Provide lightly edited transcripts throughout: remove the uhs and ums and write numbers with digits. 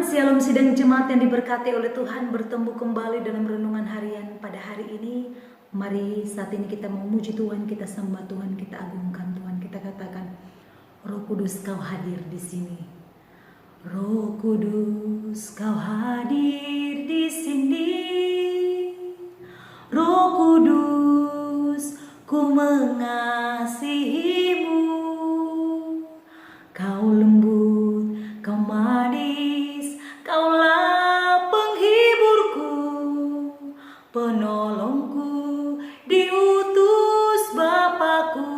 Shalom sidang jemaat yang diberkati oleh Tuhan, bertemu kembali dalam renungan harian pada hari ini. Mari saat ini kita memuji Tuhan, kita sembah Tuhan, kita agungkan Tuhan, kita katakan, Roh Kudus kau hadir di sini. Roh Kudus kau hadir di sini. Roh Kudus ku mengasihimu. Kau lembut, kau manis, kaulah penghiburku, penolongku, diutus Bapakku.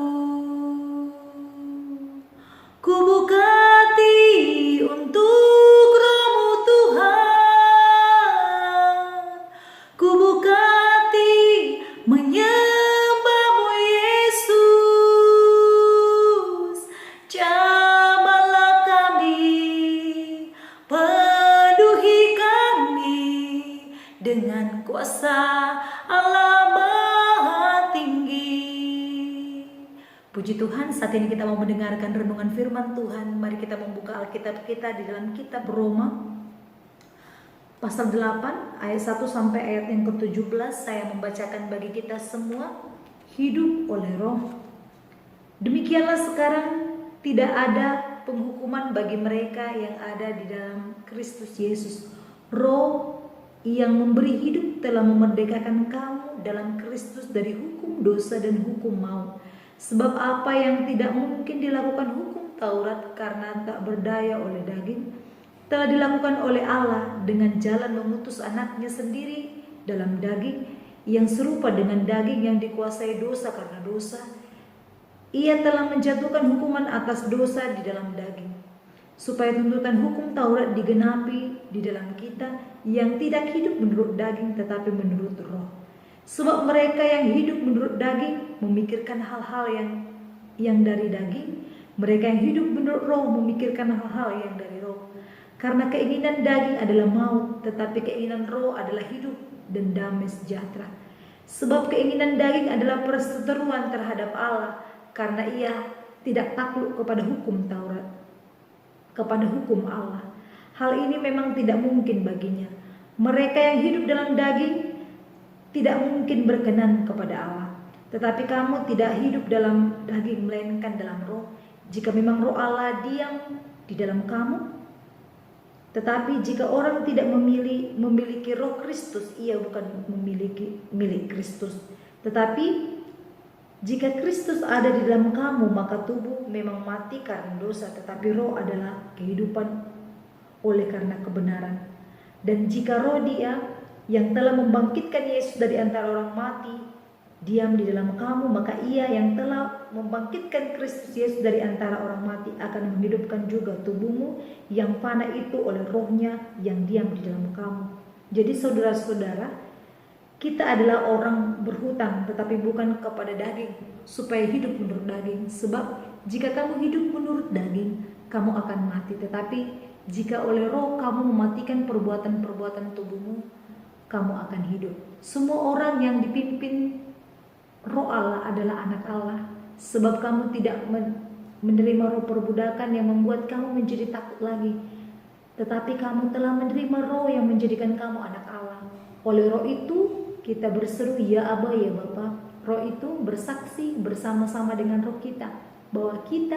Ku buka hati untuk Roh-Mu Tuhan, ku buka hati menyembah-Mu Yesus. Jamahlah kami, penuhi kami dengan kuasa Allah Maha Tinggi. Puji Tuhan, saat ini kita mau mendengarkan renungan firman Tuhan. Mari kita membuka Alkitab kita di dalam kitab Roma pasal 8 ayat 1 sampai ayat yang ke-17. Saya membacakan bagi kita semua. Hidup oleh Roh. Demikianlah sekarang tidak ada penghukuman bagi mereka yang ada di dalam Kristus Yesus. Roh yang memberi hidup telah memerdekakan kamu dalam Kristus dari hukum dosa dan hukum maut. Sebab apa yang tidak mungkin dilakukan hukum Taurat karena tak berdaya oleh daging, telah dilakukan oleh Allah dengan jalan mengutus anaknya sendiri dalam daging, yang serupa dengan daging yang dikuasai dosa karena dosa. Ia telah menjatuhkan hukuman atas dosa di dalam daging, supaya tuntutan hukum Taurat digenapi di dalam kita yang tidak hidup menurut daging tetapi menurut Roh. Sebab mereka yang hidup menurut daging memikirkan hal-hal yang dari daging, mereka yang hidup menurut Roh memikirkan hal-hal yang dari Roh. Karena keinginan daging adalah maut, tetapi keinginan Roh adalah hidup dan damai sejahtera. Sebab keinginan daging adalah perseteruan terhadap Allah, karena ia tidak takluk kepada hukum Taurat, kepada hukum Allah. Hal ini memang tidak mungkin baginya. Mereka yang hidup dalam daging tidak mungkin berkenan kepada Allah. Tetapi kamu tidak hidup dalam daging, melainkan dalam Roh, jika memang Roh Allah diam di dalam kamu. Tetapi jika orang tidak memiliki Roh Kristus, ia bukan memiliki milik Kristus. Tetapi jika Kristus ada di dalam kamu, maka tubuh memang mati karena dosa, tetapi Roh adalah kehidupan oleh karena kebenaran. Dan jika Roh Dia yang telah membangkitkan Yesus dari antara orang mati diam di dalam kamu, maka Ia yang telah membangkitkan Kristus Yesus dari antara orang mati akan menghidupkan juga tubuhmu yang fana itu oleh Roh-Nya yang diam di dalam kamu. Jadi saudara-saudara, kita adalah orang berhutang tetapi bukan kepada daging, supaya hidup menurut daging. Sebab jika kamu hidup menurut daging, kamu akan mati. Tetapi jika oleh Roh kamu mematikan perbuatan-perbuatan tubuhmu, kamu akan hidup. Semua orang yang dipimpin Roh Allah adalah anak Allah. Sebab kamu tidak menerima roh perbudakan yang membuat kamu menjadi takut lagi, tetapi kamu telah menerima Roh yang menjadikan kamu anak Allah. Oleh Roh itu kita berseru, ya Aba, ya Bapa. Roh itu bersaksi bersama-sama dengan roh kita bahwa kita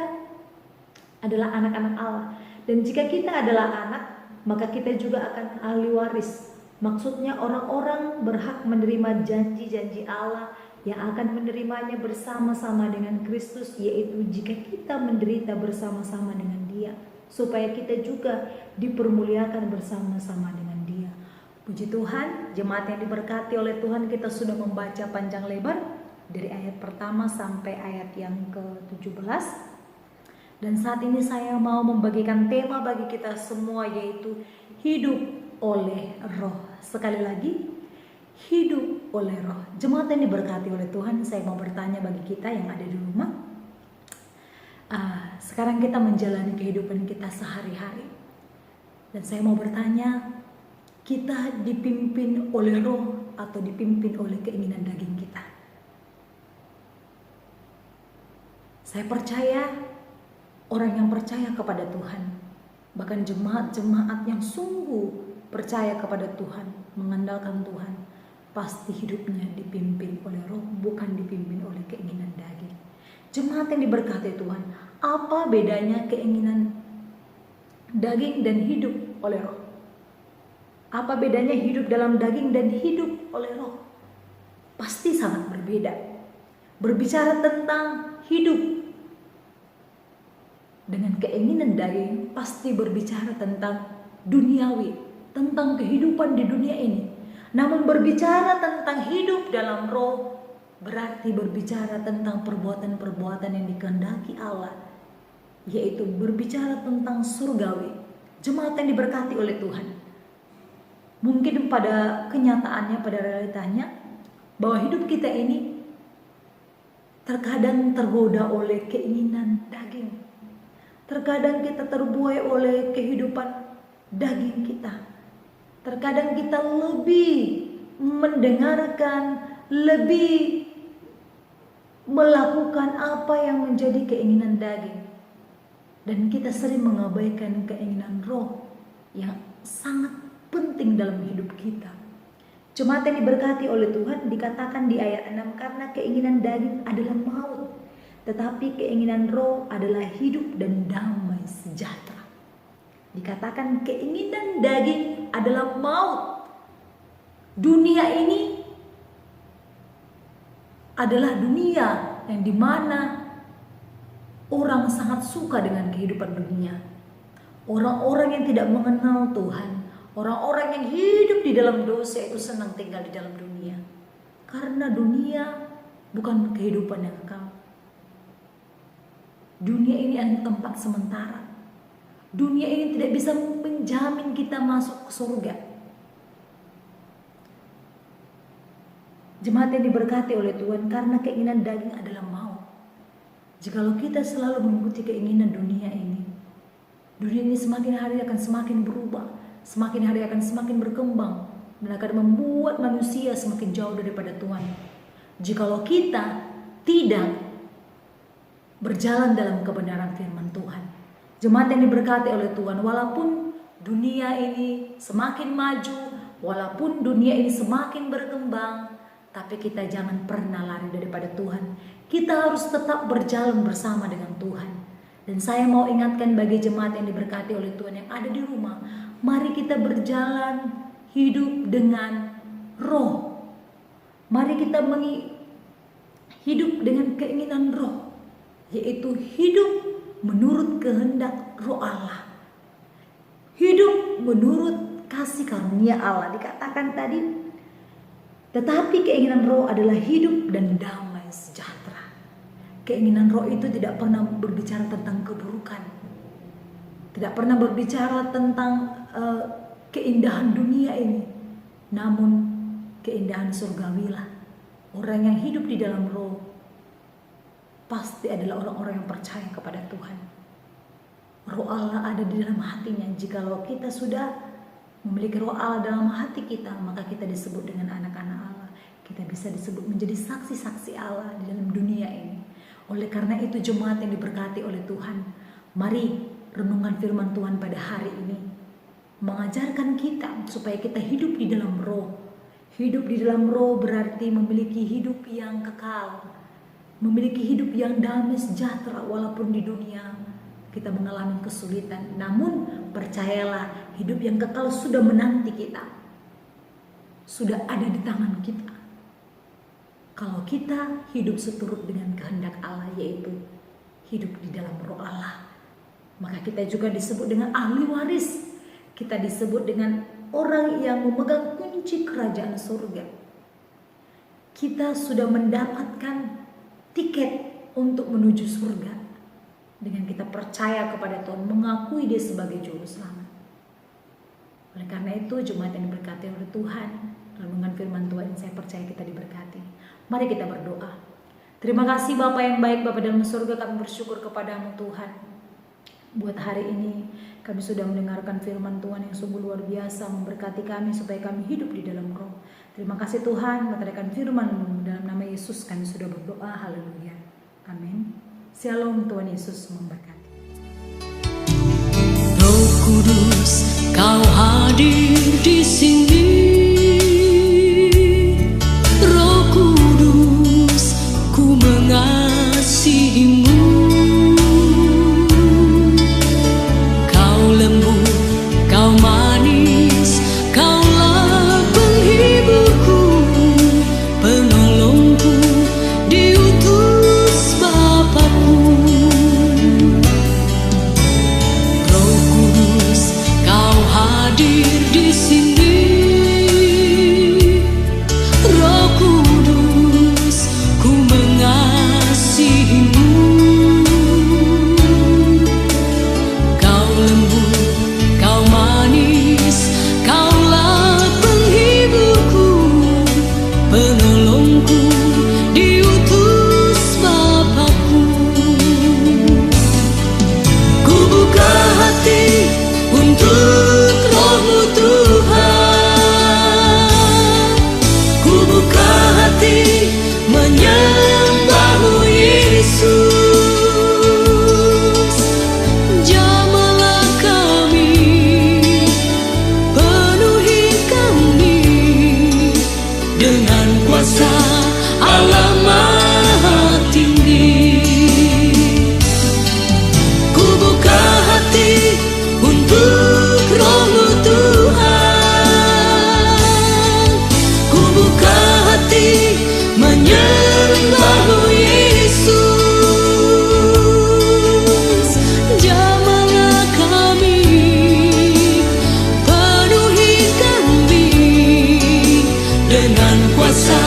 adalah anak-anak Allah. Dan jika kita adalah anak, maka kita juga akan ahli waris. Maksudnya orang-orang berhak menerima janji-janji Allah yang akan menerimanya bersama-sama dengan Kristus, yaitu jika kita menderita bersama-sama dengan Dia, supaya kita juga dipermuliakan bersama-sama dengan Dia. Puji Tuhan, jemaat yang diberkati oleh Tuhan, kita sudah membaca panjang lebar dari ayat pertama sampai ayat yang ke-17. Dan saat ini saya mau membagikan tema bagi kita semua, yaitu hidup oleh Roh. Sekali lagi, hidup oleh Roh. Jemaat yang diberkati oleh Tuhan, saya mau bertanya bagi kita yang ada di rumah. Sekarang kita menjalani kehidupan kita sehari-hari. Dan saya mau bertanya, kita dipimpin oleh Roh atau dipimpin oleh keinginan daging kita? Saya percaya orang yang percaya kepada Tuhan Bahkan jemaat-jemaat yang sungguh percaya kepada Tuhan, mengandalkan Tuhan, pasti hidupnya dipimpin oleh Roh, bukan dipimpin oleh keinginan daging. Jemaat yang diberkati Tuhan, apa bedanya keinginan daging dan hidup oleh Roh? Apa bedanya hidup dalam daging dan hidup oleh Roh? Pasti sangat berbeda. Berbicara tentang hidup dengan keinginan daging, pasti berbicara tentang duniawi, tentang kehidupan di dunia ini. Namun berbicara tentang hidup dalam Roh, berarti berbicara tentang perbuatan-perbuatan yang dikehendaki Allah, yaitu berbicara tentang surgawi. Jemaat yang diberkati oleh Tuhan, mungkin pada kenyataannya, pada realitanya, bahwa hidup kita ini terkadang tergoda oleh keinginan daging. Terkadang kita terbuai oleh kehidupan daging kita. Terkadang kita lebih mendengarkan, lebih melakukan apa yang menjadi keinginan daging. Dan kita sering mengabaikan keinginan Roh yang sangat penting dalam hidup kita. Jemaat yang diberkati oleh Tuhan, dikatakan di ayat 6, karena keinginan daging adalah maut, tetapi keinginan Roh adalah hidup dan damai sejahtera. Dikatakan keinginan daging adalah maut. Dunia ini adalah dunia yang dimana orang sangat suka dengan kehidupan dunia. Orang-orang yang tidak mengenal Tuhan, orang-orang yang hidup di dalam dosa itu senang tinggal di dalam dunia. Karena dunia bukan kehidupan yang kekal. Dunia ini hanya tempat sementara. Dunia ini tidak bisa menjamin kita masuk ke surga. Jemaat yang diberkati oleh Tuhan, karena keinginan daging adalah maut. Jikalau kita selalu mengikuti keinginan dunia ini semakin hari akan semakin berubah, semakin hari akan semakin berkembang, dan akan membuat manusia semakin jauh daripada Tuhan. Jikalau kita tidak berjalan dalam kebenaran firman Tuhan. Jemaat yang diberkati oleh Tuhan, walaupun dunia ini semakin maju, walaupun dunia ini semakin berkembang, tapi kita jangan pernah lari daripada Tuhan. Kita harus tetap berjalan bersama dengan Tuhan. Dan saya mau ingatkan bagi jemaat yang diberkati oleh Tuhan yang ada di rumah, mari kita berjalan hidup dengan Roh. Mari kita hidup dengan keinginan Roh, yaitu hidup menurut kehendak Roh Allah. Hidup menurut kasih karunia Allah. Dikatakan tadi, tetapi keinginan Roh adalah hidup dan damai sejahtera. Keinginan Roh itu tidak pernah berbicara tentang keburukan, tidak pernah berbicara tentang keindahan dunia ini, namun keindahan surgawilah. Orang yang hidup di dalam Roh pasti adalah orang-orang yang percaya kepada Tuhan. Roh Allah ada di dalam hatinya. Jikalau kita sudah memiliki Roh Allah dalam hati kita, maka kita disebut dengan anak-anak Allah. Kita bisa disebut menjadi saksi-saksi Allah di dalam dunia ini. Oleh karena itu, jemaat yang diberkati oleh Tuhan, mari renungan firman Tuhan pada hari ini mengajarkan kita supaya kita hidup di dalam Roh. Hidup di dalam Roh berarti memiliki hidup yang kekal, memiliki hidup yang damai sejahtera. Walaupun di dunia kita mengalami kesulitan, namun percayalah, hidup yang kekal sudah menanti kita, sudah ada di tangan kita. Kalau kita hidup seturut dengan kehendak Allah, yaitu hidup di dalam Roh Allah, maka kita juga disebut dengan ahli waris. Kita disebut dengan orang yang memegang kunci kerajaan surga. Kita sudah mendapatkan tiket untuk menuju surga dengan kita percaya kepada Tuhan, mengakui Dia sebagai juru selamat. Oleh karena itu, jemaat yang diberkati oleh Tuhan, renungan firman Tuhan saya percaya kita diberkati. Mari kita berdoa. Terima kasih Bapa yang baik, Bapa dalam surga, kami bersyukur kepadamu Tuhan. Buat hari ini kami sudah mendengarkan firman Tuhan yang sungguh luar biasa, memberkati kami supaya kami hidup di dalam Roh. Terima kasih Tuhan, mengerjakan firman-Mu, dalam nama Yesus kami sudah berdoa. Haleluya. Amin. Shalom, Tuhan Yesus memberkati. Rohku hadir di sini. Roh Kudus, ku mengasihimu. Kau lembut, kau manis, kaulah penghiburku, penolongku, diutus Bapakku. Roh Kudus, kau hadir di sini. Roh Kudus, ku mengasihimu. Kau lembut, kau manis, kaulah penghiburku, penolongku, diutus Bapakku. Ku buka hati untuk Roh-Mu Tuhan. Ku buka hati menyembah-Mu Yesus. Jamahlah kami, penuhi kami dengan kuasa Allah Maha Tinggi. Ku buka hati untuk Roh-Mu Tuhan. Ku buka hati menyembah-Mu Yesus. Jamahlah kami, penuhi kami dengan kuasa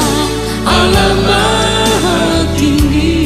Allah Maha Tinggi.